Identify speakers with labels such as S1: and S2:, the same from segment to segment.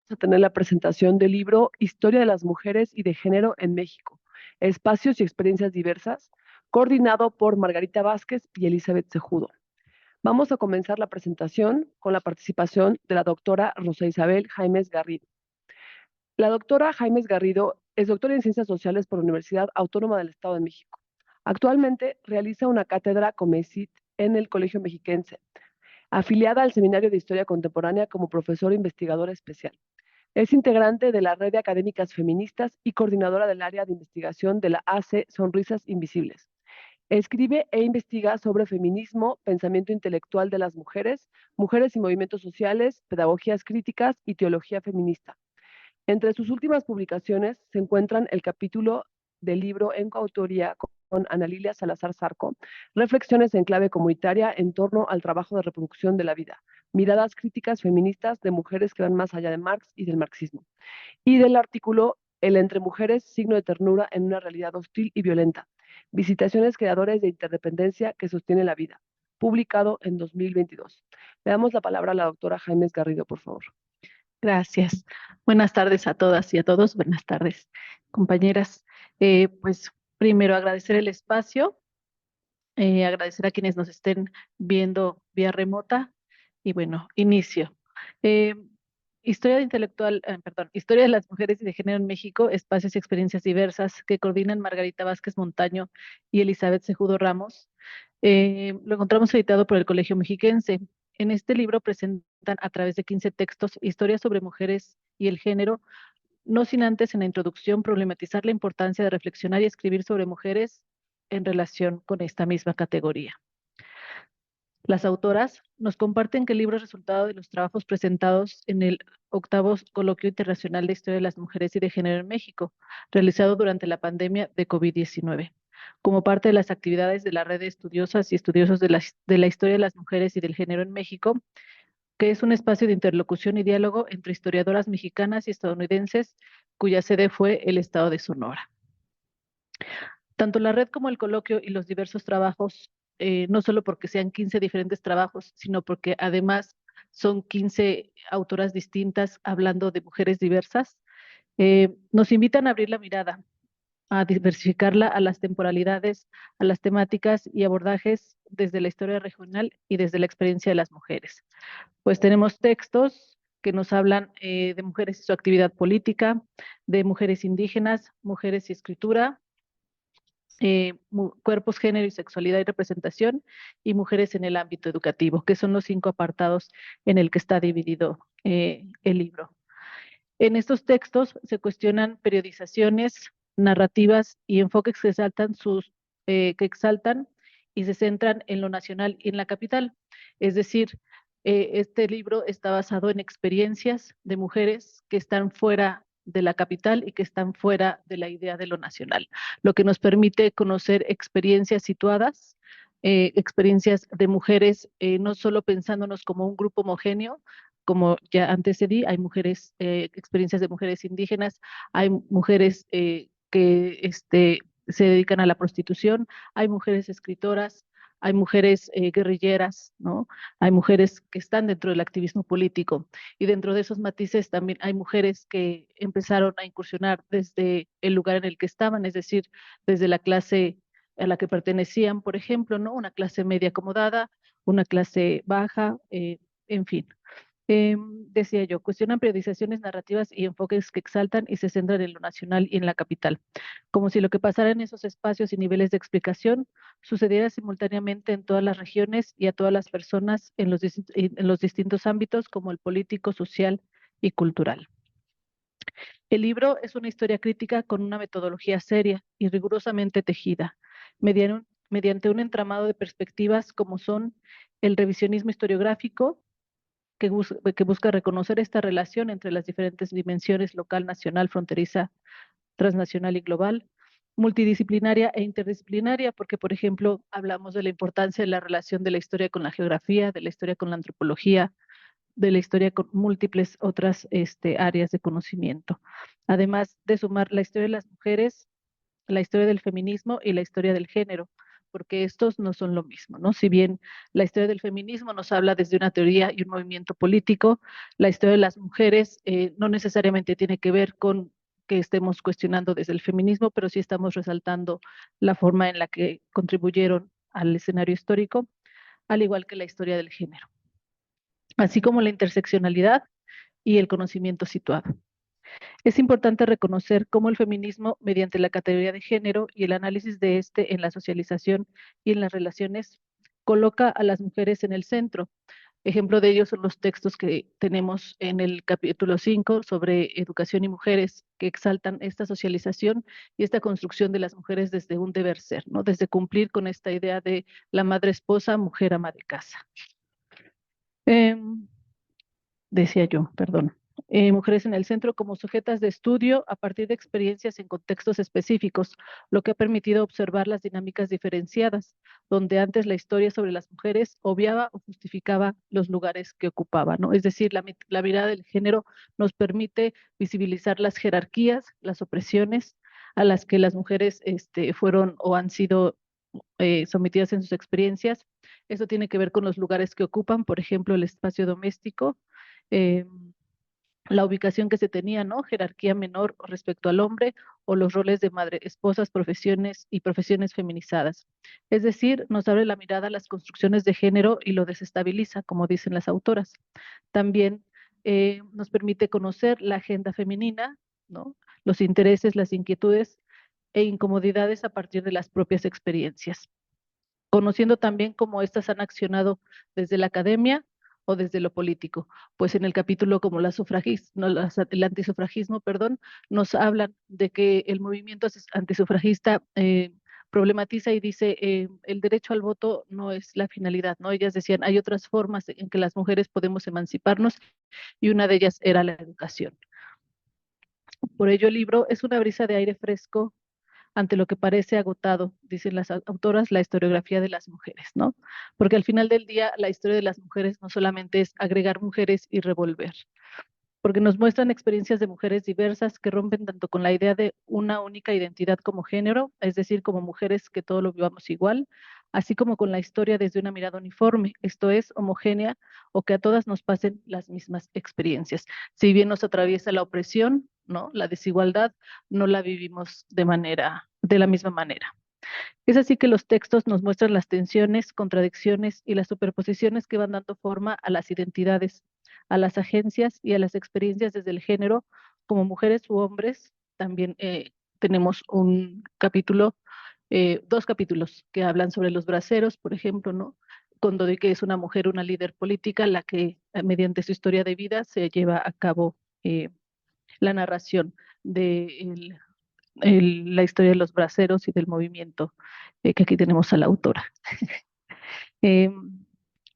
S1: a tener la presentación del libro Historia de las Mujeres y de Género en México, Espacios y Experiencias Diversas, coordinado por Margarita Vázquez y Elizabeth Cejudo. Vamos a comenzar la presentación con la participación de la doctora Rosa Isabel Jaimes Garrido. La doctora Jaimes Garrido es doctora en Ciencias Sociales por la Universidad Autónoma del Estado de México. Actualmente realiza una cátedra COMECIT en el Colegio Mexiquense, afiliada al Seminario de Historia Contemporánea como profesora investigadora especial. Es integrante de la Red de Académicas Feministas y coordinadora del área de investigación de la AC Sonrisas Invisibles. Escribe e investiga sobre feminismo, pensamiento intelectual de las mujeres, mujeres y movimientos sociales, pedagogías críticas y teología feminista. Entre sus últimas publicaciones se encuentran el capítulo del libro en coautoría con Ana Lilia Salazar Zarco, Reflexiones en clave comunitaria en torno al trabajo de reproducción de la vida, miradas críticas feministas de mujeres que van más allá de Marx y del marxismo, y del artículo El entre mujeres, signo de ternura en una realidad hostil y violenta, visitaciones creadores de interdependencia que sostiene la vida, publicado en 2022. Le damos la palabra a la doctora Jaimes Garrido, por favor.
S2: Gracias. Buenas tardes a todas y a todos. Buenas tardes, compañeras. Pues primero agradecer el espacio, agradecer a quienes nos estén viendo vía remota y bueno, inicio. Eh, Historia de las mujeres y de género en México, espacios y experiencias diversas que coordinan Margarita Vázquez Montaño y Elizabeth Cejudo Ramos. Lo encontramos editado por el Colegio Mexiquense. En este libro presentan a través de 15 textos historias sobre mujeres y el género, no sin antes en la introducción problematizar la importancia de reflexionar y escribir sobre mujeres en relación con esta misma categoría. Las autoras nos comparten que el libro es resultado de los trabajos presentados en el octavo Coloquio Internacional de Historia de las Mujeres y de Género en México, realizado durante la pandemia de COVID-19, como parte de las actividades de la red de estudiosas y estudiosos de la historia de las mujeres y del género en México, que es un espacio de interlocución y diálogo entre historiadoras mexicanas y estadounidenses, cuya sede fue el estado de Sonora. Tanto la red como el coloquio y los diversos trabajos, no solo porque sean 15 diferentes trabajos, sino porque además son 15 autoras distintas hablando de mujeres diversas, nos invitan a abrir la mirada, a diversificarla a las temporalidades, a las temáticas y abordajes desde la historia regional y desde la experiencia de las mujeres. Pues tenemos textos que nos hablan de mujeres y su actividad política, de mujeres indígenas, mujeres y escritura, cuerpos, género y sexualidad y representación, y mujeres en el ámbito educativo, que son los 5 apartados en el que está dividido el libro. En estos textos se cuestionan periodizaciones, narrativas y enfoques que exaltan y se centran en lo nacional y en la capital. Es decir, este libro está basado en experiencias de mujeres que están fuera de la capital y que están fuera de la idea de lo nacional, lo que nos permite conocer experiencias situadas, experiencias de mujeres, no solo pensándonos como un grupo homogéneo, como ya antecedí, hay mujeres, experiencias de mujeres indígenas, hay mujeres que se dedican a la prostitución, hay mujeres escritoras, hay mujeres guerrilleras, ¿no? Hay mujeres que están dentro del activismo político y dentro de esos matices también hay mujeres que empezaron a incursionar desde el lugar en el que estaban, es decir, desde la clase a la que pertenecían, por ejemplo, ¿no? Una clase media acomodada, una clase baja, en fin. Decía yo, cuestionan periodizaciones narrativas y enfoques que exaltan y se centran en lo nacional y en la capital, como si lo que pasara en esos espacios y niveles de explicación sucediera simultáneamente en todas las regiones y a todas las personas en los distintos ámbitos como el político, social y cultural. El libro es una historia crítica con una metodología seria y rigurosamente tejida, mediante un entramado de perspectivas como son el revisionismo historiográfico, que busca reconocer esta relación entre las diferentes dimensiones local, nacional, fronteriza, transnacional y global, multidisciplinaria e interdisciplinaria, porque, por ejemplo, hablamos de la importancia de la relación de la historia con la geografía, de la historia con la antropología, de la historia con múltiples otras áreas de conocimiento. Además de sumar la historia de las mujeres, la historia del feminismo y la historia del género, porque estos no son lo mismo, ¿no? Si bien la historia del feminismo nos habla desde una teoría y un movimiento político, la historia de las mujeres no necesariamente tiene que ver con que estemos cuestionando desde el feminismo, pero sí estamos resaltando la forma en la que contribuyeron al escenario histórico, al igual que la historia del género, así como la interseccionalidad y el conocimiento situado. Es importante reconocer cómo el feminismo, mediante la categoría de género y el análisis de este en la socialización y en las relaciones, coloca a las mujeres en el centro. Ejemplo de ello son los textos que tenemos en el capítulo 5 sobre educación y mujeres, que exaltan esta socialización y esta construcción de las mujeres desde un deber ser, ¿no? Desde cumplir con esta idea de la madre esposa, mujer ama de casa. Eh, Decía yo, perdón. Mujeres en el centro como sujetas de estudio a partir de experiencias en contextos específicos, lo que ha permitido observar las dinámicas diferenciadas, donde antes la historia sobre las mujeres obviaba o justificaba los lugares que ocupaba, ¿no? Es decir, la mirada del género nos permite visibilizar las jerarquías, las opresiones a las que las mujeres fueron o han sido sometidas en sus experiencias. Eso tiene que ver con los lugares que ocupan, por ejemplo, el espacio doméstico, eh, la ubicación que se tenía, ¿no? Jerarquía menor respecto al hombre o los roles de madre, esposas, profesiones y profesiones feminizadas. Es decir, nos abre la mirada a las construcciones de género y lo desestabiliza, como dicen las autoras. También nos permite conocer la agenda femenina, ¿no? Los intereses, las inquietudes e incomodidades a partir de las propias experiencias, conociendo también cómo éstas han accionado desde la academia o desde lo político. Pues en el capítulo como no, el antisufragismo, perdón, nos hablan de que el movimiento antisufragista problematiza y dice el derecho al voto no es la finalidad, ¿no? Ellas decían, hay otras formas en que las mujeres podemos emanciparnos y una de ellas era la educación. Por ello el libro es una brisa de aire fresco ante lo que parece agotado, dicen las autoras, la historiografía de las mujeres, ¿no? Porque al final del día, la historia de las mujeres no solamente es agregar mujeres y revolver, porque nos muestran experiencias de mujeres diversas que rompen tanto con la idea de una única identidad como género, es decir, como mujeres que todo lo vivamos igual, así como con la historia desde una mirada uniforme, esto es, homogénea, o que a todas nos pasen las mismas experiencias. Si bien nos atraviesa la opresión, ¿no? La desigualdad, no la vivimos de la misma manera. Es así que los textos nos muestran las tensiones, contradicciones y las superposiciones que van dando forma a las identidades, a las agencias y a las experiencias desde el género, como mujeres u hombres. También tenemos un capítulo, dos capítulos que hablan sobre los braceros, por ejemplo, ¿no? Con Dodique es una mujer, una líder política, la que mediante su historia de vida se lleva a cabo la narración de la historia de los braceros y del movimiento, que aquí tenemos a la autora. Eh,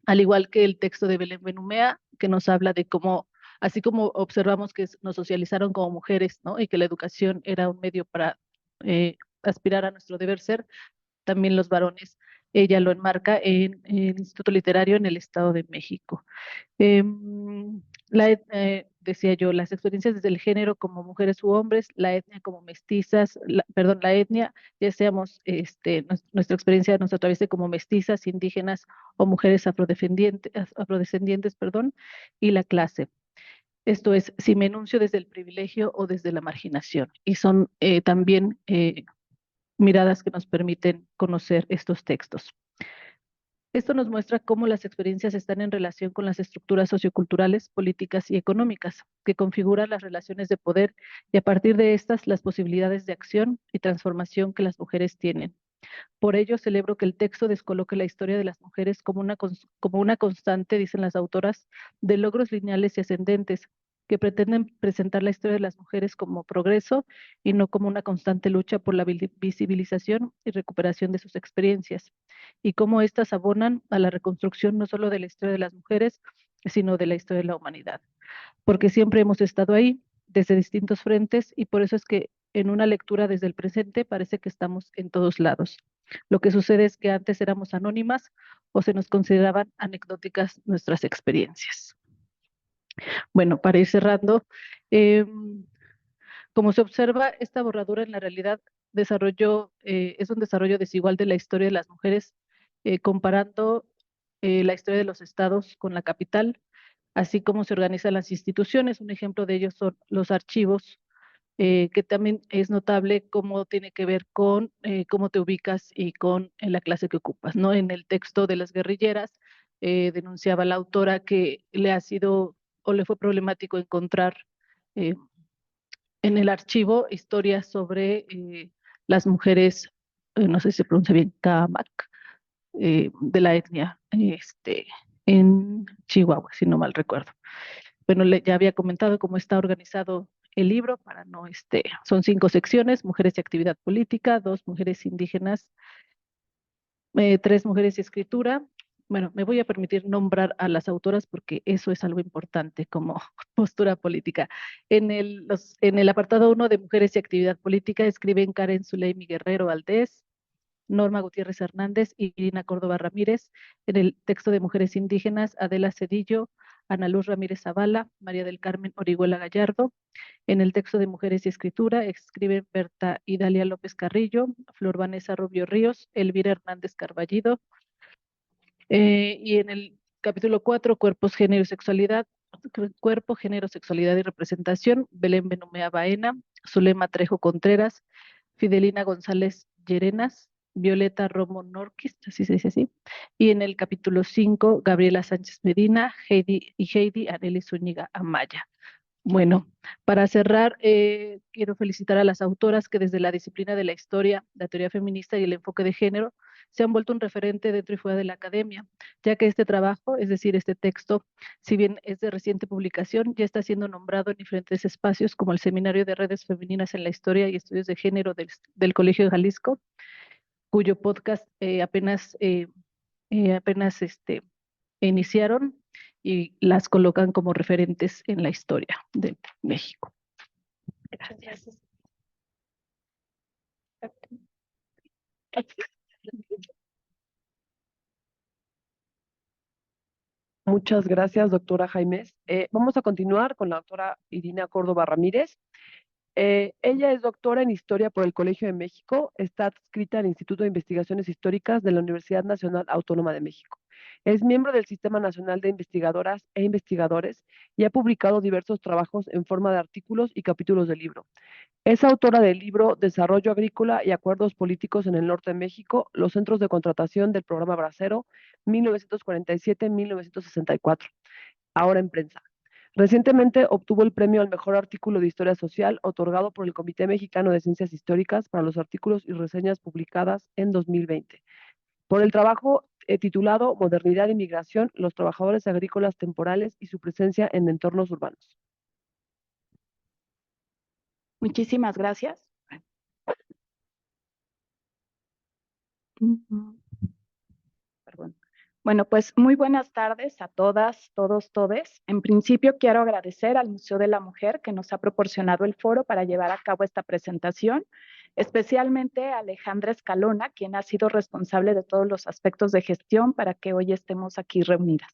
S2: Al igual que el texto de Belén Benumea, que nos habla de cómo, así como observamos que nos socializaron como mujeres, ¿no? Y que la educación era un medio para aspirar a nuestro deber ser, también los varones, ella lo enmarca en el Instituto Literario en el Estado de México. Eh, Decía yo, las experiencias desde el género como mujeres u hombres, la etnia como mestizas, perdón, la etnia, ya seamos, nuestra experiencia nos atraviese como mestizas, indígenas o mujeres afrodescendientes, perdón, y la clase. Esto es, si me enuncio desde el privilegio o desde la marginación. Y son también miradas que nos permiten conocer estos textos. Esto nos muestra cómo las experiencias están en relación con las estructuras socioculturales, políticas y económicas, que configuran las relaciones de poder y a partir de estas las posibilidades de acción y transformación que las mujeres tienen. Por ello, celebro que el texto descoloque la historia de las mujeres como una constante, dicen las autoras, de logros lineales y ascendentes, que pretenden presentar la historia de las mujeres como progreso y no como una constante lucha por la visibilización y recuperación de sus experiencias, y cómo éstas abonan a la reconstrucción no solo de la historia de las mujeres, sino de la historia de la humanidad, porque siempre hemos estado ahí, desde distintos frentes, y por eso es que en una lectura desde el presente parece que estamos en todos lados. Lo que sucede es que antes éramos anónimas o se nos consideraban anecdóticas nuestras experiencias. Bueno, para ir cerrando, como se observa, esta borradura en la realidad es un desarrollo desigual de la historia de las mujeres, comparando la historia de los estados con la capital, así como se organizan las instituciones. Un ejemplo de ellos son los archivos, que también es notable cómo tiene que ver con cómo te ubicas y con la clase que ocupas, ¿no? En el texto de las guerrilleras, denunciaba la autora que le ha sido o le fue problemático encontrar eh, en el archivo historias sobre las mujeres, no sé si se pronuncia bien, Kamak, de la etnia en Chihuahua, si no mal recuerdo. Bueno, ya había comentado cómo está organizado el libro para no, son 5 secciones: mujeres y actividad política, 2 mujeres indígenas, 3 mujeres y escritura. Bueno, me voy a permitir nombrar a las autoras porque eso es algo importante como postura política. En el apartado 1 de mujeres y actividad política escriben Karen Zuleimi Guerrero Valdés, Norma Gutiérrez Hernández y Irina Córdoba Ramírez. En el texto de mujeres indígenas, Adela Cedillo, Ana Luz Ramírez Zavala, María del Carmen Orihuela Gallardo. En el texto de mujeres y escritura escriben Berta Idalia López Carrillo, Flor Vanessa Rubio Ríos, Elvira Hernández Carballido. Y en el capítulo 4, cuerpo, género, sexualidad y representación, Belén Benumea Baena, Zulema Trejo Contreras, Fidelina González Llerenas, Violeta Romo Norquist, así se dice así. Y en el capítulo 5, Gabriela Sánchez Medina, Heidi Anelis Zúñiga Amaya. Bueno, para cerrar, quiero felicitar a las autoras que desde la disciplina de la historia, la teoría feminista y el enfoque de género se han vuelto un referente dentro y fuera de la academia, ya que este trabajo, es decir, este texto, si bien es de reciente publicación, ya está siendo nombrado en diferentes espacios como el Seminario de Redes Femeninas en la Historia y Estudios de Género del Colegio de Jalisco, cuyo podcast apenas iniciaron y las colocan como referentes en la historia de México. Gracias.
S1: Muchas gracias, doctora Jaimes. Vamos a continuar con la doctora Irina Córdoba Ramírez. Ella es doctora en Historia por el Colegio de México, está adscrita al Instituto de Investigaciones Históricas de la Universidad Nacional Autónoma de México. Es miembro del Sistema Nacional de Investigadoras e Investigadores y ha publicado diversos trabajos en forma de artículos y capítulos de libro. Es autora del libro Desarrollo Agrícola y Acuerdos Políticos en el Norte de México, los centros de contratación del programa Bracero, 1947-1964, ahora en prensa. Recientemente obtuvo el premio al mejor artículo de historia social otorgado por el Comité Mexicano de Ciencias Históricas para los artículos y reseñas publicadas en 2020, por el trabajo titulado Modernidad y Migración, los trabajadores agrícolas temporales y su presencia en entornos urbanos.
S3: Muchísimas gracias. Perdón. Bueno, pues muy buenas tardes a todas, todos, todes. En principio quiero agradecer al Museo de la Mujer que nos ha proporcionado el foro para llevar a cabo esta presentación, especialmente a Alejandra Escalona, quien ha sido responsable de todos los aspectos de gestión para que hoy estemos aquí reunidas.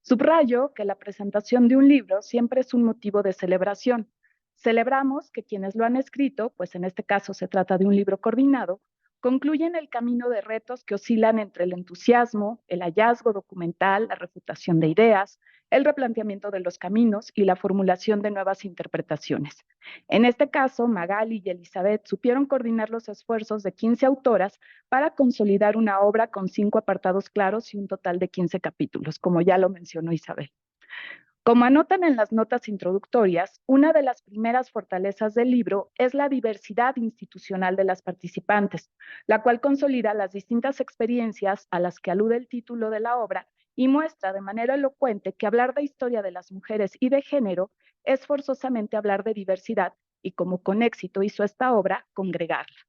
S3: Subrayo que la presentación de un libro siempre es un motivo de celebración. Celebramos que quienes lo han escrito, pues en este caso se trata de un libro coordinado, concluyen el camino de retos que oscilan entre el entusiasmo, el hallazgo documental, la refutación de ideas, el replanteamiento de los caminos y la formulación de nuevas interpretaciones. En este caso, Magali y Elizabeth supieron coordinar los esfuerzos de 15 autoras para consolidar una obra con 5 apartados claros y un total de 15 capítulos, como ya lo mencionó Isabel. Como anotan en las notas introductorias, una de las primeras fortalezas del libro es la diversidad institucional de las participantes, la cual consolida las distintas experiencias a las que alude el título de la obra y muestra de manera elocuente que hablar de historia de las mujeres y de género es forzosamente hablar de diversidad y, como con éxito hizo esta obra, congregarla.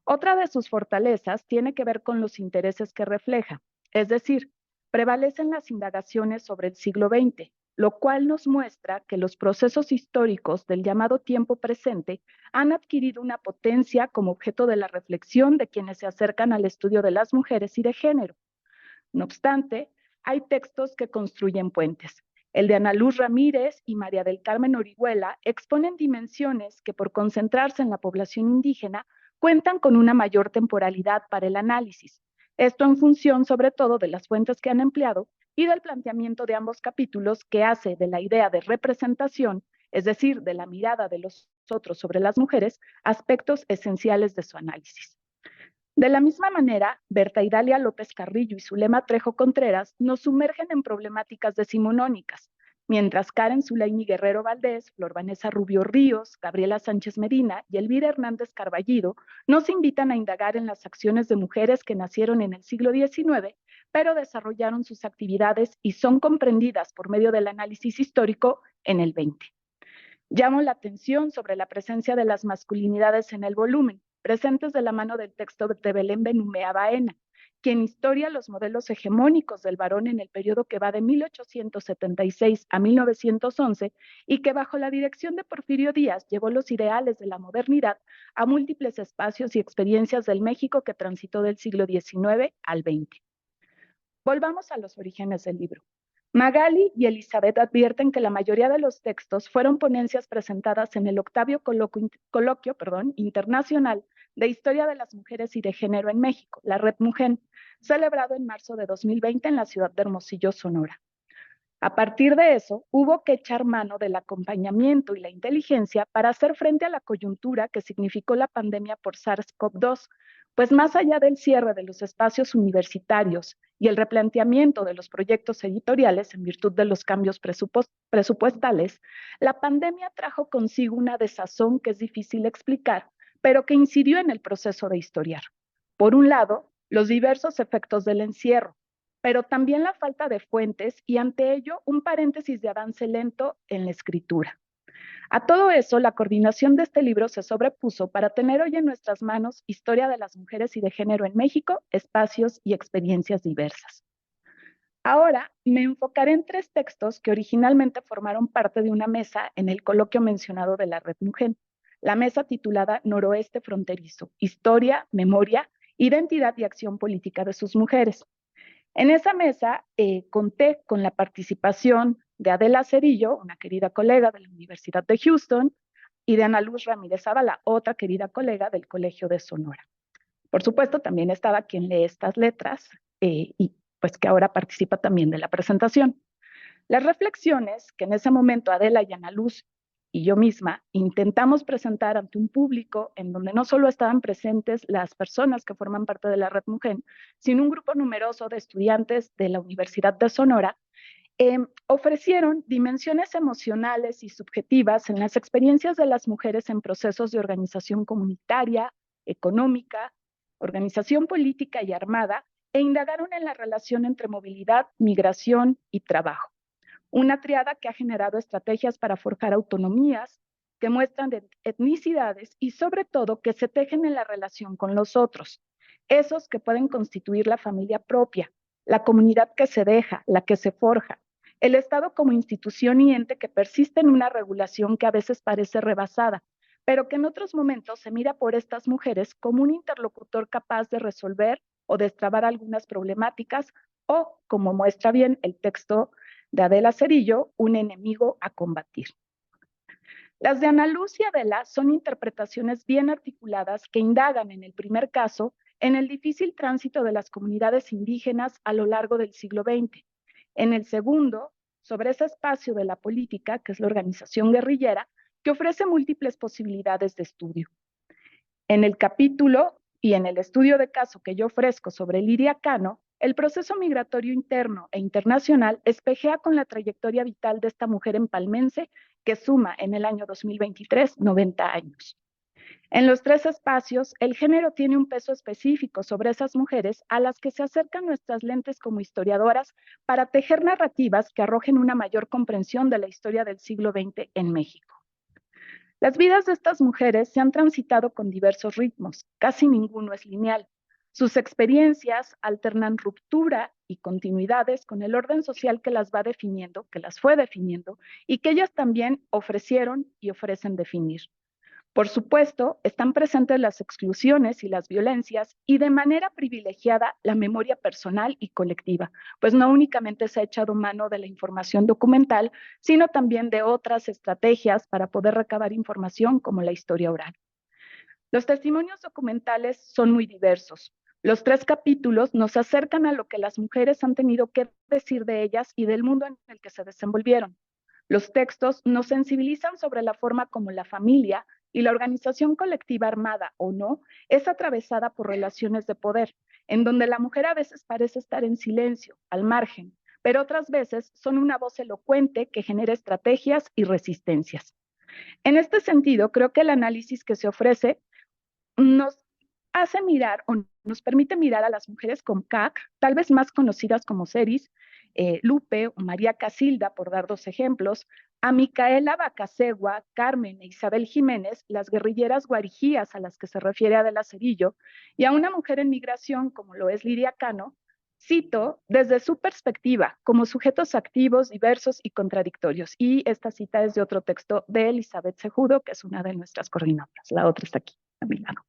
S3: Otra de sus fortalezas tiene que ver con los intereses que refleja, es decir, prevalecen las indagaciones sobre el siglo XX, lo cual nos muestra que los procesos históricos del llamado tiempo presente han adquirido una potencia como objeto de la reflexión de quienes se acercan al estudio de las mujeres y de género. No obstante, hay textos que construyen puentes. El de Ana Luz Ramírez y María del Carmen Orihuela exponen dimensiones que, por concentrarse en la población indígena, cuentan con una mayor temporalidad para el análisis. Esto en función, sobre todo, de las fuentes que han empleado y del planteamiento de ambos capítulos, que hace de la idea de representación, es decir, de la mirada de los otros sobre las mujeres, aspectos esenciales de su análisis. De la misma manera, Berta Idalia López Carrillo y Zulema Trejo Contreras nos sumergen en problemáticas decimonónicas, mientras Karen Zulaini Guerrero Valdés, Flor Vanessa Rubio Ríos, Gabriela Sánchez Medina y Elvira Hernández Carballido nos invitan a indagar en las acciones de mujeres que nacieron en el siglo XIX, pero desarrollaron sus actividades y son comprendidas por medio del análisis histórico en el XX. Llamo la atención sobre la presencia de las masculinidades en el volumen, presentes de la mano del texto de Belén Benumea Baena, quien historia los modelos hegemónicos del varón en el periodo que va de 1876 a 1911 y que bajo la dirección de Porfirio Díaz llevó los ideales de la modernidad a múltiples espacios y experiencias del México que transitó del siglo XIX al XX. Volvamos a los orígenes del libro. Magali y Elizabeth advierten que la mayoría de los textos fueron ponencias presentadas en el octavo coloquio internacional de Historia de las Mujeres y de Género en México, la Red Mujer, celebrado en marzo de 2020 en la ciudad de Hermosillo, Sonora. A partir de eso, hubo que echar mano del acompañamiento y la inteligencia para hacer frente a la coyuntura que significó la pandemia por SARS-CoV-2, pues más allá del cierre de los espacios universitarios y el replanteamiento de los proyectos editoriales en virtud de los cambios presupuestales, la pandemia trajo consigo una desazón que es difícil explicar, pero que incidió en el proceso de historiar. Por un lado, los diversos efectos del encierro, pero también la falta de fuentes y ante ello un paréntesis de avance lento en la escritura. A todo eso, la coordinación de este libro se sobrepuso para tener hoy en nuestras manos Historia de las Mujeres y de Género en México, espacios y experiencias diversas. Ahora me enfocaré en 3 textos que originalmente formaron parte de una mesa en el coloquio mencionado de la Red Mujer, la mesa titulada Noroeste Fronterizo, Historia, Memoria, Identidad y Acción Política de sus Mujeres. En esa mesa conté con la participación de Adela Cerillo, una querida colega de la Universidad de Houston, y de Ana Luz Ramírez Zavala, otra querida colega del Colegio de Sonora. Por supuesto, también estaba quien lee estas letras y pues que ahora participa también de la presentación. Las reflexiones que en ese momento Adela y Ana Luz y yo misma intentamos presentar ante un público en donde no solo estaban presentes las personas que forman parte de la Red Mujer, sino un grupo numeroso de estudiantes de la Universidad de Sonora, ofrecieron dimensiones emocionales y subjetivas en las experiencias de las mujeres en procesos de organización comunitaria, económica, organización política y armada, e indagaron en la relación entre movilidad, migración y trabajo. Una triada que ha generado estrategias para forjar autonomías, que muestran etnicidades y sobre todo que se tejen en la relación con los otros, esos que pueden constituir la familia propia, la comunidad que se deja, la que se forja, el Estado como institución y ente que persiste en una regulación que a veces parece rebasada, pero que en otros momentos se mira por estas mujeres como un interlocutor capaz de resolver o destrabar algunas problemáticas o, como muestra bien el texto de Adela Cerillo, un enemigo a combatir. Las de Ana Luz y Adela son interpretaciones bien articuladas que indagan en el primer caso en el difícil tránsito de las comunidades indígenas a lo largo del siglo XX. En el segundo, sobre ese espacio de la política, que es la organización guerrillera, que ofrece múltiples posibilidades de estudio. En el capítulo y en el estudio de caso que yo ofrezco sobre Lidia Cano, el proceso migratorio interno e internacional espejea con la trayectoria vital de esta mujer empalmense que suma en el año 2023 90 años. En los 3 espacios, el género tiene un peso específico sobre esas mujeres a las que se acercan nuestras lentes como historiadoras para tejer narrativas que arrojen una mayor comprensión de la historia del siglo XX en México. Las vidas de estas mujeres se han transitado con diversos ritmos, casi ninguno es lineal. Sus experiencias alternan ruptura y continuidades con el orden social que las va definiendo, que las fue definiendo, y que ellas también ofrecieron y ofrecen definir. Por supuesto, están presentes las exclusiones y las violencias y de manera privilegiada la memoria personal y colectiva, pues no únicamente se ha echado mano de la información documental, sino también de otras estrategias para poder recabar información como la historia oral. Los testimonios documentales son muy diversos. Los 3 capítulos nos acercan a lo que las mujeres han tenido que decir de ellas y del mundo en el que se desenvolvieron. Los textos nos sensibilizan sobre la forma como la familia y la organización colectiva, armada o no, es atravesada por relaciones de poder, en donde la mujer a veces parece estar en silencio, al margen, pero otras veces son una voz elocuente que genera estrategias y resistencias. En este sentido, creo que el análisis que se ofrece nos hace mirar o nos permite mirar a las mujeres con CAC, tal vez más conocidas como Ceris, Lupe o María Casilda, por dar 2 ejemplos, a Micaela Bacasegua, Carmen e Isabel Jiménez, las guerrilleras guarijías a las que se refiere Adela Cerillo, y a una mujer en migración como lo es Lidia Cano, cito, desde su perspectiva, como sujetos activos, diversos y contradictorios. Y esta cita es de otro texto de Elizabeth Cejudo, que es una de nuestras coordinadoras. La otra está aquí a mi lado.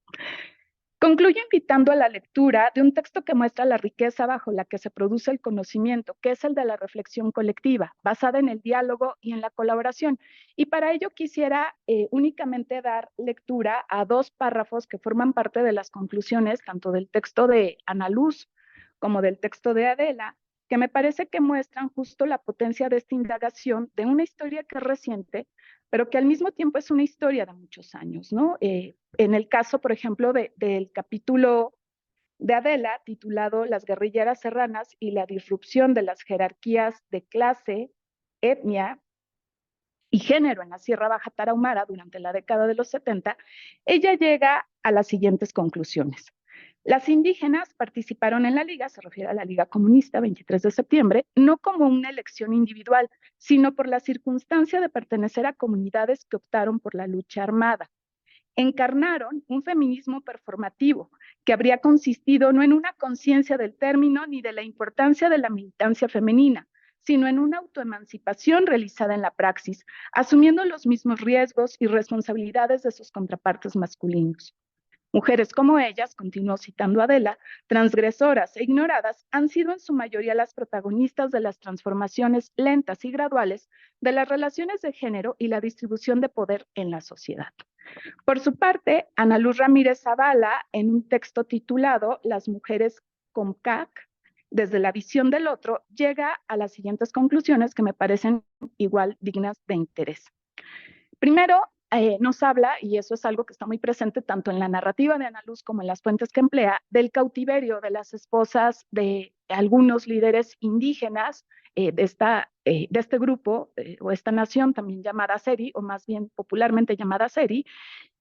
S3: Concluyo invitando a la lectura de un texto que muestra la riqueza bajo la que se produce el conocimiento, que es el de la reflexión colectiva, basada en el diálogo y en la colaboración. Y para ello quisiera únicamente dar lectura a 2 párrafos que forman parte de las conclusiones, tanto del texto de Ana Luz como del texto de Adela, que me parece que muestran justo la potencia de esta indagación de una historia que es reciente, pero que al mismo tiempo es una historia de muchos años, ¿no? En el caso, por ejemplo, del capítulo de Adela, titulado Las guerrilleras serranas y la disrupción de las jerarquías de clase, etnia y género en la Sierra Baja Tarahumara durante la década de los 70, ella llega a las siguientes conclusiones. Las indígenas participaron en la Liga, se refiere a la Liga Comunista, 23 de septiembre, no como una elección individual, sino por la circunstancia de pertenecer a comunidades que optaron por la lucha armada. Encarnaron un feminismo performativo que habría consistido no en una conciencia del término ni de la importancia de la militancia femenina, sino en una autoemancipación realizada en la praxis, asumiendo los mismos riesgos y responsabilidades de sus contrapartes masculinos. Mujeres como ellas, continuó citando Adela, transgresoras e ignoradas, han sido en su mayoría las protagonistas de las transformaciones lentas y graduales de las relaciones de género y la distribución de poder en la sociedad. Por su parte, Ana Luz Ramírez Zavala, en un texto titulado Las mujeres con CAC, desde la visión del otro, llega a las siguientes conclusiones que me parecen igual dignas de interés. Primero, nos habla, y eso es algo que está muy presente tanto en la narrativa de Ana Luz como en las fuentes que emplea, del cautiverio de las esposas de algunos líderes indígenas de este grupo o esta nación también llamada Seri, o más bien popularmente llamada Seri,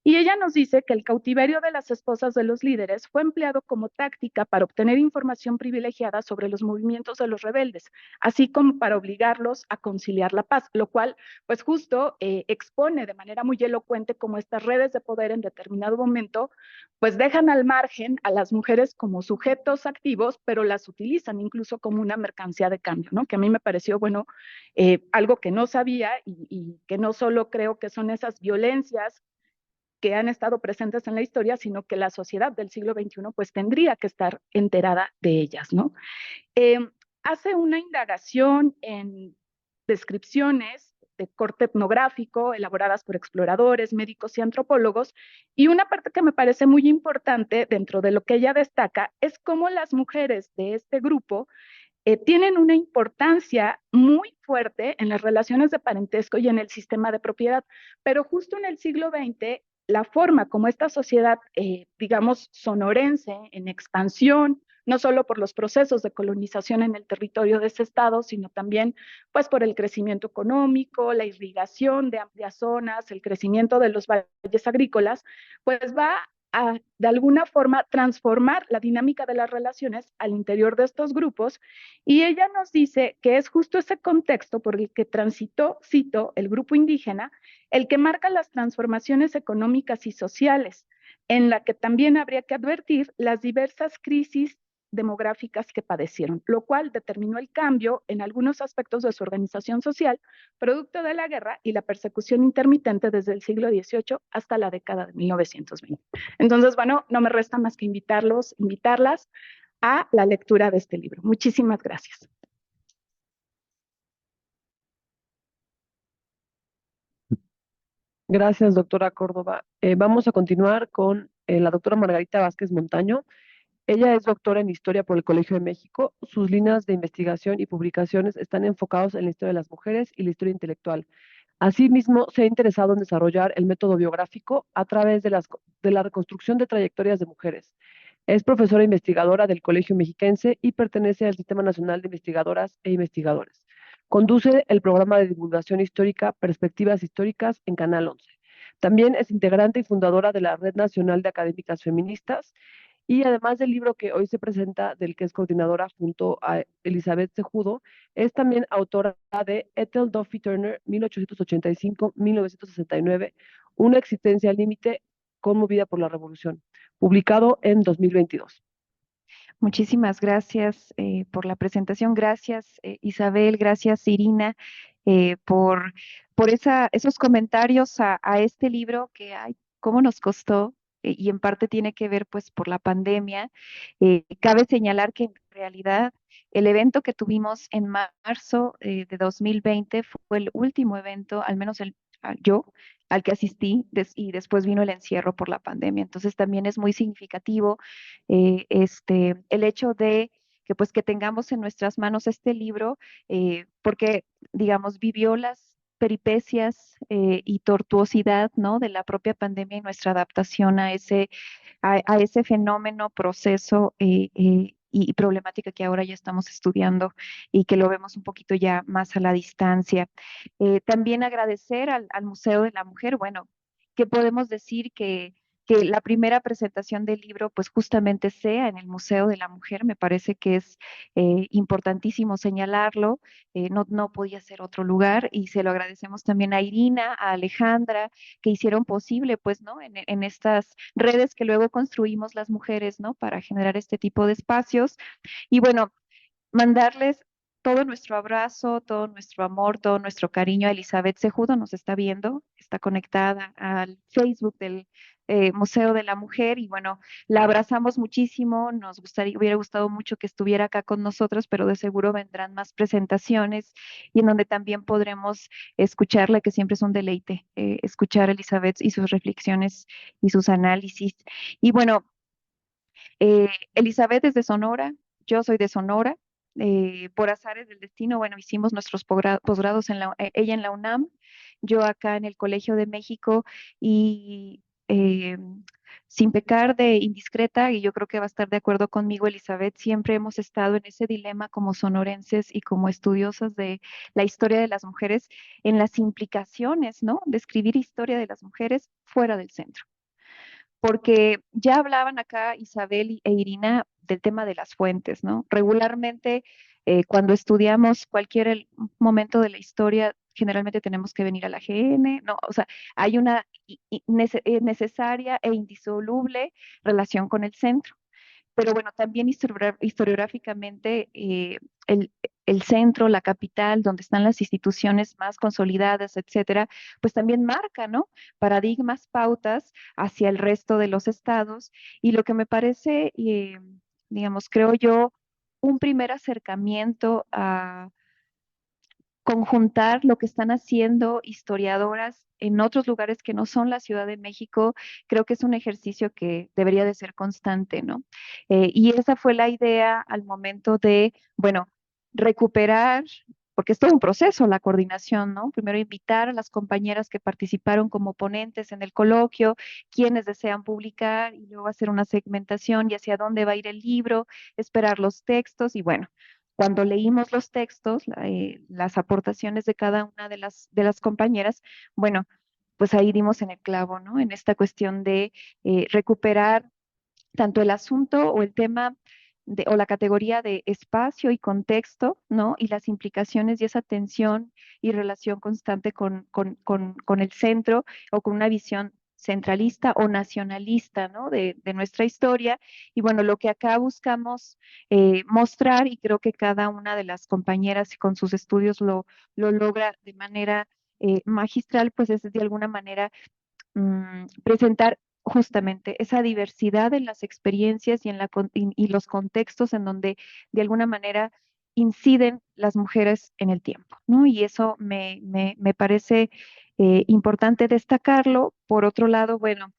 S3: y ella nos dice que el cautiverio de las esposas de los líderes fue empleado como táctica para obtener información privilegiada sobre los movimientos de los rebeldes, así como para obligarlos a conciliar la paz, lo cual pues justo expone de manera muy elocuente cómo estas redes de poder en determinado momento pues dejan al margen a las mujeres como sujetos activos, pero las utilizan incluso como una mercancía de cambio, ¿no? Que a mí me pareció, bueno, algo que no sabía y que no solo creo que son esas violencias que han estado presentes en la historia, sino que la sociedad del siglo XXI pues tendría que estar enterada de ellas, ¿no? Hace una indagación en descripciones de corte etnográfico elaboradas por exploradores, médicos y antropólogos, y una parte que me parece muy importante dentro de lo que ella destaca es cómo las mujeres de este grupo tienen una importancia muy fuerte en las relaciones de parentesco y en el sistema de propiedad, pero justo en el siglo XX, la forma como esta sociedad, digamos, sonorense, en expansión, no solo por los procesos de colonización en el territorio de ese estado, sino también pues por el crecimiento económico, la irrigación de amplias zonas, el crecimiento de los valles agrícolas, pues va a, de alguna forma, transformar la dinámica de las relaciones al interior de estos grupos, y ella nos dice que es justo ese contexto por el que transitó, cito, el grupo indígena, el que marca las transformaciones económicas y sociales, en la que también habría que advertir las diversas crisis demográficas que padecieron, lo cual determinó el cambio en algunos aspectos de su organización social, producto de la guerra y la persecución intermitente desde el siglo XVIII hasta la década de 1920. Entonces, bueno, no me resta más que invitarlas a la lectura de este libro. Muchísimas gracias.
S1: Gracias, doctora Córdoba. Vamos a continuar con la doctora Margarita Vázquez Montaño. Ella es doctora en Historia por el Colegio de México. Sus líneas de investigación y publicaciones están enfocados en la historia de las mujeres y la historia intelectual. Asimismo, se ha interesado en desarrollar el método biográfico a través de la reconstrucción de trayectorias de mujeres. Es profesora investigadora del Colegio Mexiquense y pertenece al Sistema Nacional de Investigadoras e Investigadores. Conduce el programa de divulgación histórica Perspectivas Históricas en Canal 11. También es integrante y fundadora de la Red Nacional de Académicas Feministas y además del libro que hoy se presenta, del que es coordinadora junto a Elizabeth Cejudo, es también autora de Ethel Duffy Turner, 1885-1969, Una existencia al límite conmovida por la revolución, publicado en 2022.
S4: Muchísimas gracias por la presentación. Gracias, Isabel. Gracias, Irina, por, esos comentarios a este libro que, ay, cómo nos costó y en parte tiene que ver pues por la pandemia. Cabe señalar que en realidad el evento que tuvimos en marzo de 2020 fue el último evento, al menos yo, al que asistí y después vino el encierro por la pandemia. Entonces también es muy significativo el hecho de que pues que tengamos en nuestras manos este libro, porque digamos vivió las peripecias y tortuosidad, ¿no? De la propia pandemia y nuestra adaptación a ese fenómeno, proceso y problemática que ahora ya estamos estudiando y que lo vemos un poquito ya más a la distancia. También agradecer al Museo de la Mujer. Bueno, ¿qué podemos decir? Que la primera presentación del libro pues justamente sea en el Museo de la Mujer. Me parece que es importantísimo señalarlo. No podía ser otro lugar y se lo agradecemos también a Irina, a Alejandra, que hicieron posible pues, ¿no? En estas redes que luego construimos las mujeres, ¿no? Para generar este tipo de espacios. Y bueno, mandarles todo nuestro abrazo, todo nuestro amor, todo nuestro cariño a Elizabeth Cejudo, nos está viendo, está conectada al Facebook del Museo de la Mujer y bueno, la abrazamos muchísimo, hubiera gustado mucho que estuviera acá con nosotros, pero de seguro vendrán más presentaciones y en donde también podremos escucharla, que siempre es un deleite escuchar a Elizabeth y sus reflexiones y sus análisis. Y bueno, Elizabeth es de Sonora, yo soy de Sonora. Por azares del destino, bueno, hicimos nuestros posgrados ella en la UNAM, yo acá en el Colegio de México y sin pecar de indiscreta, y yo creo que va a estar de acuerdo conmigo, Elizabeth, siempre hemos estado en ese dilema como sonorenses y como estudiosas de la historia de las mujeres en las implicaciones, ¿no? De escribir historia de las mujeres fuera del centro porque ya hablaban acá Isabel e Irina del tema de las fuentes, ¿no? Regularmente, cuando estudiamos momento de la historia, generalmente tenemos que venir a la GN, ¿no? O sea, hay una necesaria e indisoluble relación con el centro. Pero bueno, también historiográficamente el centro, la capital, donde están las instituciones más consolidadas, etcétera, pues también marca, ¿no? Paradigmas, pautas hacia el resto de los estados. Y lo que me parece, digamos, creo yo, un primer acercamiento a conjuntar lo que están haciendo historiadoras en otros lugares que no son la Ciudad de México, creo que es un ejercicio que debería de ser constante, ¿no? Y esa fue la idea al momento de, bueno, recuperar, porque es todo un proceso la coordinación, ¿no? Primero invitar a las compañeras que participaron como ponentes en el coloquio, quienes desean publicar, y luego hacer una segmentación y hacia dónde va a ir el libro, esperar los textos y bueno, cuando leímos los textos, las aportaciones de cada una de las compañeras, bueno, pues ahí dimos en el clavo, ¿no? En esta cuestión de recuperar tanto el asunto o el tema o la categoría de espacio y contexto, ¿no? Y las implicaciones y esa tensión y relación constante con el centro o con una visión centralista o nacionalista, ¿no? de nuestra historia. Y bueno, lo que acá buscamos mostrar, y creo que cada una de las compañeras con sus estudios lo logra de manera magistral, pues es de alguna manera presentar justamente esa diversidad en las experiencias y en y los contextos en donde de alguna manera inciden las mujeres en el tiempo, ¿no? Y eso me parece importante destacarlo. Por otro lado, bueno,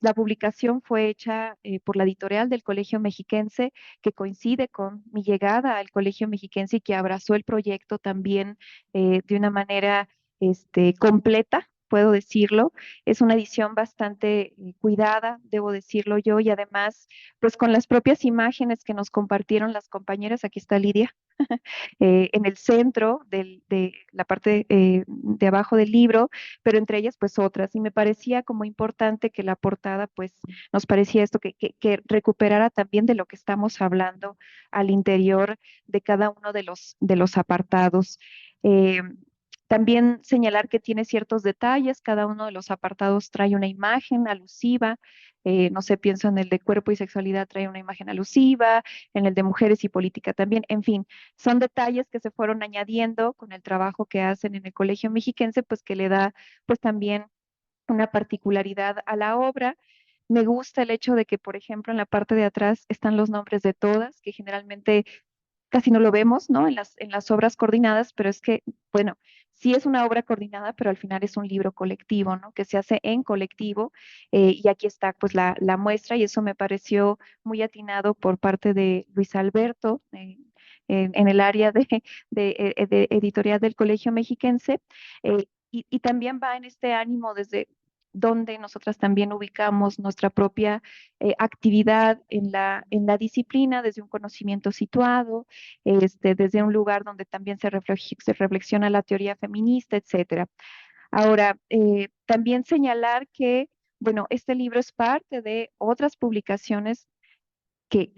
S4: la publicación fue hecha por la editorial del Colegio Mexiquense, que coincide con mi llegada al Colegio Mexiquense y que abrazó el proyecto también de una manera completa, puedo decirlo. Es una edición bastante cuidada, debo decirlo yo, y además, pues con las propias imágenes que nos compartieron las compañeras, aquí está Lidia, en el centro de la parte de abajo del libro, pero entre ellas pues otras. Y me parecía como importante que la portada pues nos parecía esto, que recuperara también de lo que estamos hablando al interior de cada uno de los apartados. Eh, También señalar que tiene ciertos detalles, cada uno de los apartados trae una imagen alusiva, no sé, pienso en el de cuerpo y sexualidad trae una imagen alusiva, en el de mujeres y política también, en fin, son detalles que se fueron añadiendo con el trabajo que hacen en el Colegio Mexiquense, pues que le da pues también una particularidad a la obra. Me gusta el hecho de que, por ejemplo, en la parte de atrás están los nombres de todas, que generalmente casi no lo vemos, ¿no? En las obras coordinadas, pero es que, bueno, sí es una obra coordinada, pero al final es un libro colectivo, ¿no? Que se hace en colectivo, y aquí está pues la muestra, y eso me pareció muy atinado por parte de Luis Alberto, en el área de editorial del Colegio Mexiquense, y también va en este ánimo desde donde nosotras también ubicamos nuestra propia actividad en la disciplina, desde un conocimiento situado, desde un lugar donde también se reflexiona la teoría feminista, etcétera. Ahora, también señalar que, bueno, este libro es parte de otras publicaciones que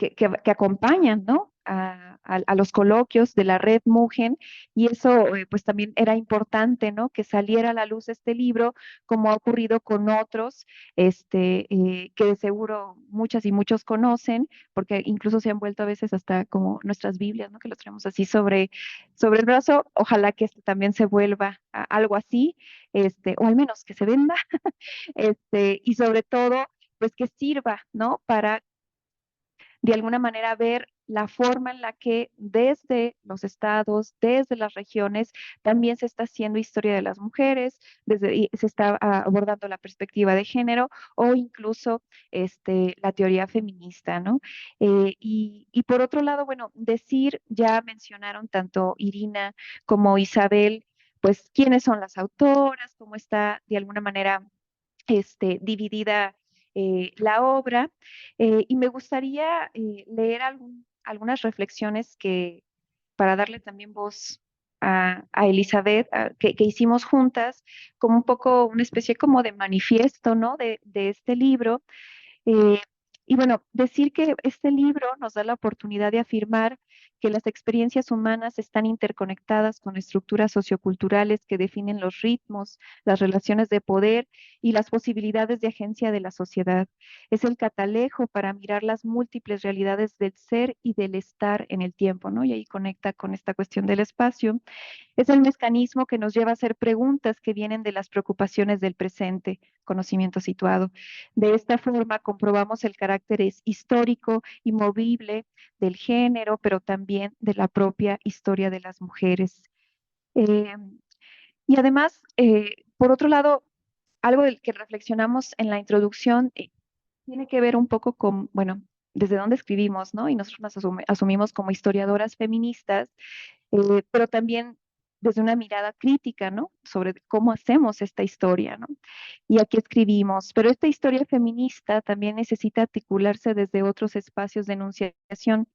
S4: acompañan, ¿no? A los coloquios de la red Mugen, y eso pues también era importante, ¿no? Que saliera a la luz este libro, como ha ocurrido con otros, que de seguro muchas y muchos conocen, porque incluso se han vuelto a veces hasta como nuestras Biblias, ¿no? Que los tenemos así sobre el brazo. Ojalá que este también se vuelva algo así, o al menos que se venda, y sobre todo, pues que sirva, ¿no? Para de alguna manera ver la forma en la que desde los estados, desde las regiones, también se está haciendo historia de las mujeres, y se está abordando la perspectiva de género o incluso la teoría feminista, ¿no? Y por otro lado, bueno, decir, ya mencionaron tanto Irina como Isabel, pues quiénes son las autoras, cómo está de alguna manera dividida la obra, y me gustaría leer algunas reflexiones para darle también voz a Elizabeth, que hicimos juntas, como un poco una especie como de manifiesto, ¿no? De este libro. Eh, y bueno, decir que este libro nos da la oportunidad de afirmar que las experiencias humanas están interconectadas con estructuras socioculturales que definen los ritmos, las relaciones de poder y las posibilidades de agencia de la sociedad. Es el catalejo para mirar las múltiples realidades del ser y del estar en el tiempo, ¿no? Y ahí conecta con esta cuestión del espacio. Es el mecanismo que nos lleva a hacer preguntas que vienen de las preocupaciones del presente, conocimiento situado. De esta forma comprobamos el carácter histórico y movible del género, pero también de la propia historia de las mujeres. Eh, y además, por otro lado, algo del que reflexionamos en la introducción tiene que ver un poco con, bueno, desde dónde escribimos, ¿no? Y nosotros nos asumimos como historiadoras feministas, pero también desde una mirada crítica, ¿no? Sobre cómo hacemos esta historia, ¿no? Y aquí escribimos, pero esta historia feminista también necesita articularse desde otros espacios de enunciación,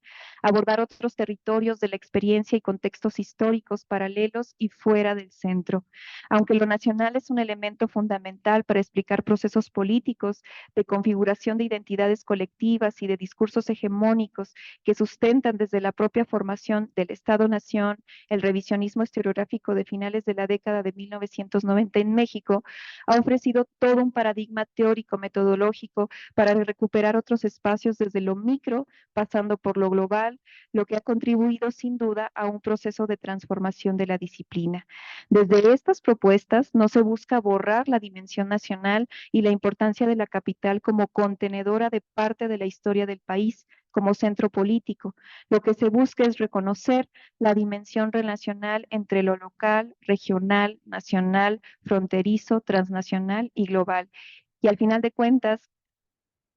S4: abordar otros territorios de la experiencia y contextos históricos paralelos y fuera del centro. Aunque lo nacional es un elemento fundamental para explicar procesos políticos de configuración de identidades colectivas y de discursos hegemónicos que sustentan desde la propia formación del Estado-Nación, el revisionismo historiográfico de finales de la década de 1990 en México, ha ofrecido todo un paradigma teórico metodológico para recuperar otros espacios desde lo micro, pasando por lo global, lo que ha contribuido sin duda a un proceso de transformación de la disciplina. Desde estas propuestas no se busca borrar la dimensión nacional y la importancia de la capital como contenedora de parte de la historia del país, como centro político. Lo que se busca es reconocer la dimensión relacional entre lo local, regional, nacional, fronterizo, transnacional y global. Y al final de cuentas,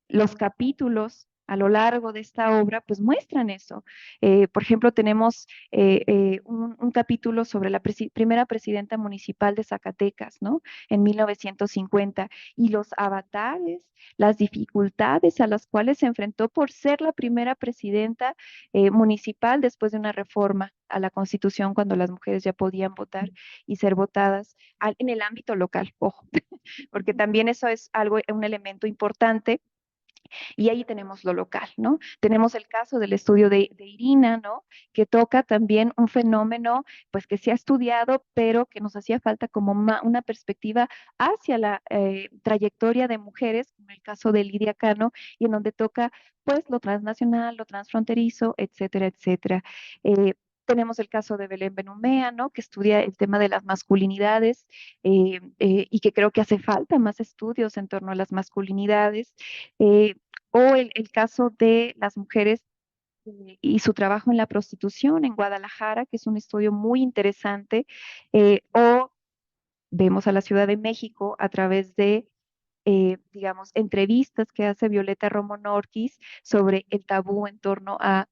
S4: los capítulos a lo largo de esta obra, pues muestran eso. Por ejemplo, tenemos un capítulo sobre la primera presidenta municipal de Zacatecas, ¿no? En 1950, y los avatares, las dificultades a las cuales se enfrentó por ser la primera presidenta municipal después de una reforma a la Constitución, cuando las mujeres ya podían votar y ser votadas en el ámbito local, ojo, porque también eso es algo, un elemento importante. Y ahí tenemos lo local, ¿no? Tenemos el caso del estudio de Irina, ¿no? Que toca también un fenómeno, pues que se ha estudiado, pero que nos hacía falta como una perspectiva hacia la trayectoria de mujeres, como el caso de Lidia Cano, y en donde toca, pues, lo transnacional, lo transfronterizo, etcétera, etcétera. Tenemos el caso de Belén Benumea, ¿no? Que estudia el tema de las masculinidades y que creo que hace falta más estudios en torno a las masculinidades. Eh, o el caso de las mujeres y su trabajo en la prostitución en Guadalajara, que es un estudio muy interesante, o vemos a la Ciudad de México a través de, digamos, entrevistas que hace Violeta Romo Norquis sobre el tabú en torno a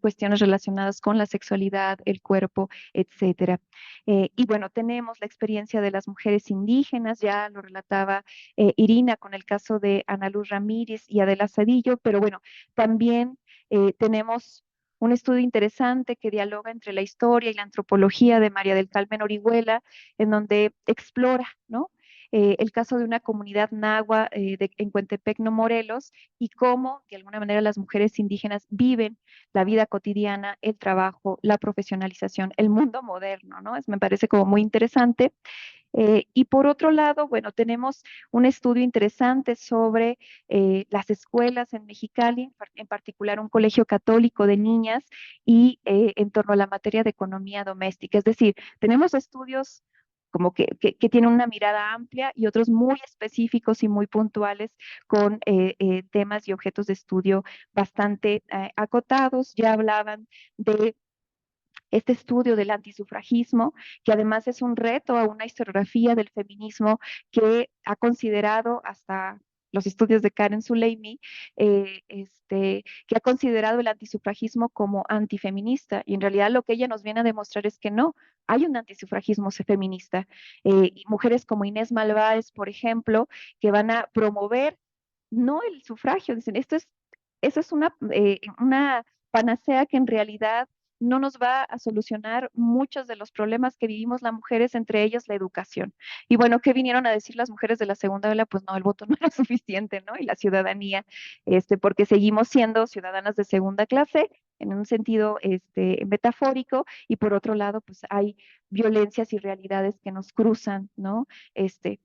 S4: cuestiones relacionadas con la sexualidad, el cuerpo, etcétera. Y bueno, tenemos la experiencia de las mujeres indígenas, ya lo relataba Irina con el caso de Ana Luz Ramírez y Adela Zadillo, pero bueno, también tenemos un estudio interesante que dialoga entre la historia y la antropología de María del Carmen Orihuela, en donde explora, ¿no? El caso de una comunidad nahua en Cuentepec, no Morelos, y cómo de alguna manera las mujeres indígenas viven la vida cotidiana, el trabajo, la profesionalización, el mundo moderno, ¿no? Me parece como muy interesante. Y por otro lado, bueno, tenemos un estudio interesante sobre las escuelas en Mexicali, en particular un colegio católico de niñas y en torno a la materia de economía doméstica. Es decir, tenemos estudios como que tienen una mirada amplia y otros muy específicos y muy puntuales con temas y objetos de estudio bastante acotados. Ya hablaban de este estudio del antisufragismo, que además es un reto a una historiografía del feminismo que ha considerado hasta los estudios de Karen Suleimi, que ha considerado el antisufragismo como antifeminista, y en realidad lo que ella nos viene a demostrar es que no, hay un antisufragismo feminista. Y mujeres como Inés Malváez, por ejemplo, que van a promover no el sufragio, dicen, eso es una panacea que en realidad no nos va a solucionar muchos de los problemas que vivimos las mujeres, entre ellos la educación. Y bueno, ¿qué vinieron a decir las mujeres de la segunda ola? Pues no, el voto no era suficiente, ¿no? Y la ciudadanía, porque seguimos siendo ciudadanas de segunda clase en un sentido metafórico, y por otro lado, pues hay violencias y realidades que nos cruzan, ¿no?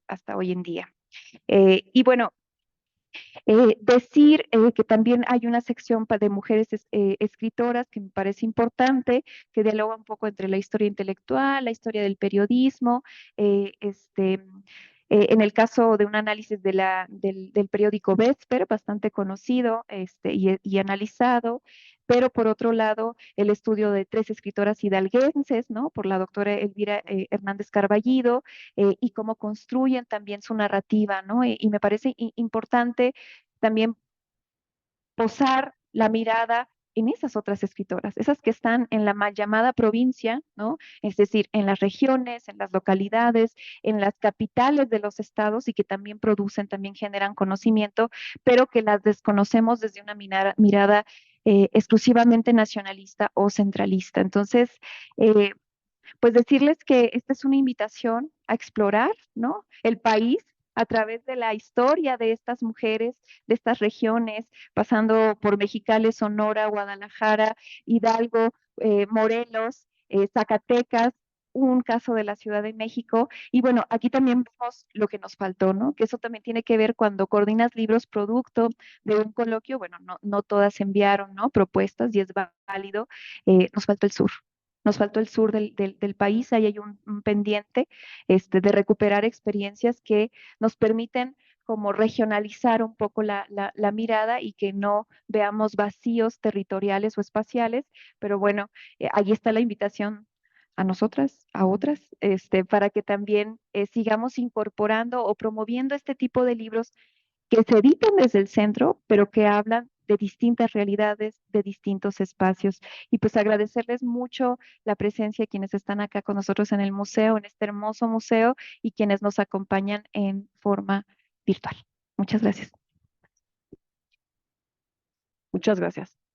S4: Hasta hoy en día. Y bueno, decir que también hay una sección de mujeres escritoras que me parece importante, que dialoga un poco entre la historia intelectual, la historia del periodismo, en el caso de un análisis del periódico Vesper, bastante conocido y analizado, pero por otro lado, el estudio de tres escritoras hidalguenses, ¿no? Por la doctora Elvira Hernández Carballido, y cómo construyen también su narrativa, ¿no? Y me parece importante también posar la mirada en esas otras escritoras, esas que están en la mal llamada provincia, ¿no? Es decir, en las regiones, en las localidades, en las capitales de los estados, y que también producen, también generan conocimiento, pero que las desconocemos desde una mirada exclusivamente nacionalista o centralista. Entonces, pues decirles que esta es una invitación a explorar, ¿no? El país a través de la historia de estas mujeres, de estas regiones, pasando por Mexicali, Sonora, Guadalajara, Hidalgo, Morelos, Zacatecas, un caso de la Ciudad de México. Y bueno, aquí también vemos lo que nos faltó, ¿no? Que eso también tiene que ver cuando coordinas libros producto de un coloquio. Bueno, no todas enviaron, ¿no? Propuestas y es válido. Nos faltó el sur. Nos faltó el sur del país. Ahí hay un pendiente de recuperar experiencias que nos permiten como regionalizar un poco la mirada y que no veamos vacíos territoriales o espaciales. Pero bueno, ahí está la invitación a nosotras, a otras, para que también sigamos incorporando o promoviendo este tipo de libros que se editan desde el centro, pero que hablan de distintas realidades, de distintos espacios. Y pues agradecerles mucho la presencia de quienes están acá con nosotros en el museo, en este hermoso museo, y quienes nos acompañan en forma virtual. Muchas gracias.
S1: Muchas gracias.